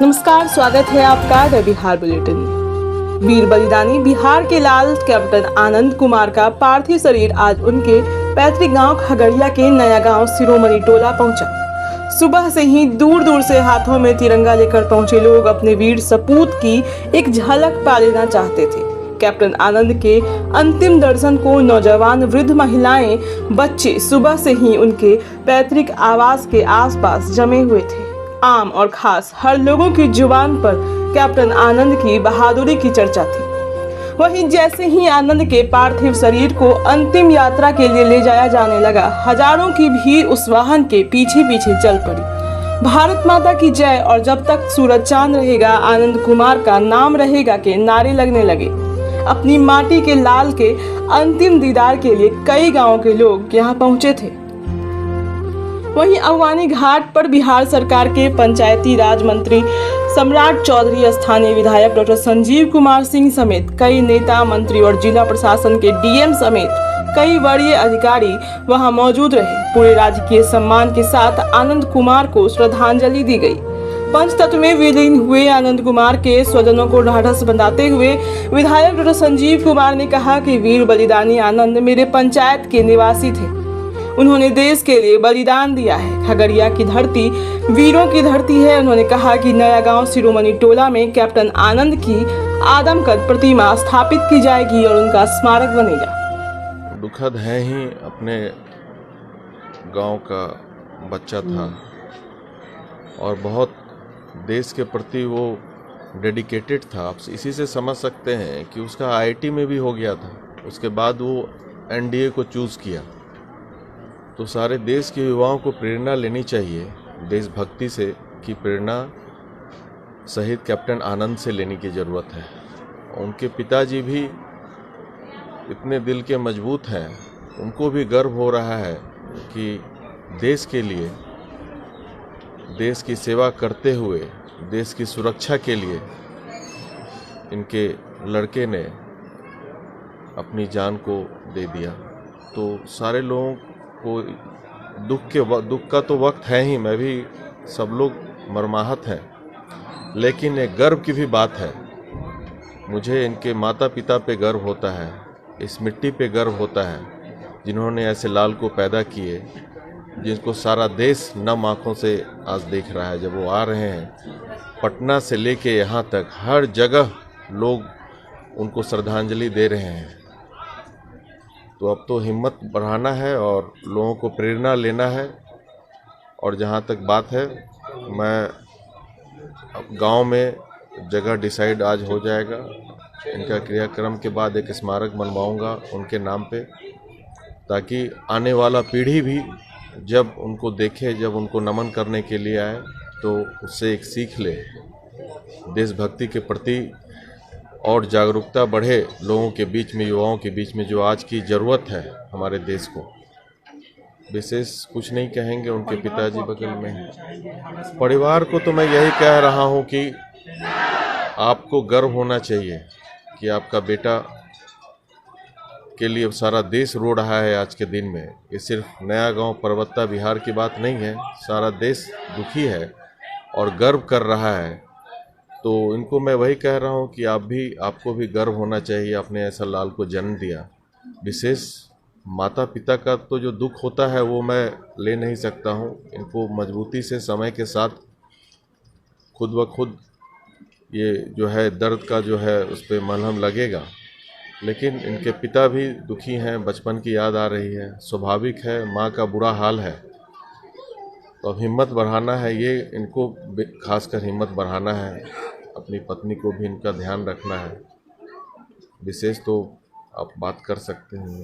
नमस्कार, स्वागत है आपका द बिहार बुलेटिन में। वीर बलिदानी बिहार के लाल कैप्टन आनंद कुमार का पार्थिव शरीर आज उनके पैतृक गांव खगड़िया के नया गांव शिरोमणि टोला पहुंचा। सुबह से ही दूर दूर से हाथों में तिरंगा लेकर पहुंचे लोग अपने वीर सपूत की एक झलक पा लेना चाहते थे। कैप्टन आनंद के अंतिम दर्शन को नौजवान, वृद्ध, महिलाएं, बच्चे सुबह से ही उनके पैतृक आवास के आसपास जमे हुए थे। आम और खास हर लोगों की जुबान पर कैप्टन आनंद की बहादुरी की चर्चा थी। वहीं जैसे ही आनंद के पार्थिव शरीर को अंतिम यात्रा के लिए ले जाया जाने लगा, हजारों की भीड़ उस वाहन के पीछे पीछे चल पड़ी। भारत माता की जय और जब तक सूरज चांद रहेगा आनंद कुमार का नाम रहेगा के नारे लगने लगे। अपनी माटी के लाल के अंतिम दीदार के लिए कई गांवों के लोग यहां पहुंचे थे। वहीं अगवानी घाट पर बिहार सरकार के पंचायती राज मंत्री सम्राट चौधरी, स्थानीय विधायक डॉक्टर संजीव कुमार सिंह समेत कई नेता, मंत्री और जिला प्रशासन के डीएम समेत कई वरीय अधिकारी वहां मौजूद रहे। पूरे राजकीय सम्मान के साथ आनंद कुमार को श्रद्धांजलि दी गई। पंचतत्व में विलीन हुए आनंद कुमार के स्वजनों को ढाढ़स बंधाते हुए विधायक डॉक्टर संजीव कुमार ने कहा कि वीर बलिदानी आनंद मेरे पंचायत के निवासी थे। उन्होंने देश के लिए बलिदान दिया है। खगड़िया की धरती वीरों की धरती है। उन्होंने कहा कि नया गांव शिरोमणि टोला में कैप्टन आनंद की आदमकद प्रतिमा स्थापित की जाएगी और उनका स्मारक बनेगा। दुखद है ही, अपने गांव का बच्चा था और बहुत देश के प्रति वो डेडिकेटेड था। आप इसी से समझ सकते हैं कि उसका आईआईटी में भी हो गया था। उसके बाद वो एनडीए को चूज़ किया। तो सारे देश के युवाओं को प्रेरणा लेनी चाहिए देशभक्ति से, कि प्रेरणा शहीद कैप्टन आनंद से लेने की ज़रूरत है। उनके पिताजी भी इतने दिल के मजबूत हैं, उनको भी गर्व हो रहा है कि देश के लिए, देश की सेवा करते हुए, देश की सुरक्षा के लिए इनके लड़के ने अपनी जान को दे दिया। तो सारे लोगों को दुख का तो वक्त है ही, मैं भी, सब लोग मर्माहत हैं, लेकिन एक गर्व की भी बात है। मुझे इनके माता पिता पे गर्व होता है, इस मिट्टी पे गर्व होता है जिन्होंने ऐसे लाल को पैदा किए, जिनको सारा देश नम आँखों से आज देख रहा है। जब वो आ रहे हैं पटना से लेके यहाँ तक, हर जगह लोग उनको श्रद्धांजलि दे रहे हैं। तो अब तो हिम्मत बढ़ाना है और लोगों को प्रेरणा लेना है। और जहाँ तक बात है, मैं अब गांव में जगह डिसाइड आज हो जाएगा। इनका क्रियाक्रम के बाद एक स्मारक बनवाऊंगा उनके नाम पे, ताकि आने वाला पीढ़ी भी जब उनको देखे, जब उनको नमन करने के लिए आए, तो उससे एक सीख ले, देशभक्ति के प्रति और जागरूकता बढ़े लोगों के बीच में, युवाओं के बीच में, जो आज की ज़रूरत है हमारे देश को। विशेष कुछ नहीं कहेंगे, उनके पिताजी बगल में हैं। परिवार को तो मैं यही कह रहा हूं कि आपको गर्व होना चाहिए कि आपका बेटा के लिए सारा देश रो रहा है आज के दिन में। ये सिर्फ नया गांव पर्वता बिहार की बात नहीं है, सारा देश दुखी है और गर्व कर रहा है। तो इनको मैं वही कह रहा हूँ कि आपको भी गर्व होना चाहिए, आपने ऐसा लाल को जन्म दिया। विशेष माता पिता का तो जो दुख होता है वो मैं ले नहीं सकता हूँ। इनको मजबूती से समय के साथ खुद ब खुद ये जो है दर्द का जो है उस पर मलहम लगेगा। लेकिन इनके पिता भी दुखी हैं, बचपन की याद आ रही है, स्वाभाविक है, माँ का बुरा हाल है। तो अब हिम्मत बढ़ाना है, ये इनको खासकर हिम्मत बढ़ाना है। अपनी पत्नी को भी इनका ध्यान रखना है। विशेष तो आप बात कर सकते हैं।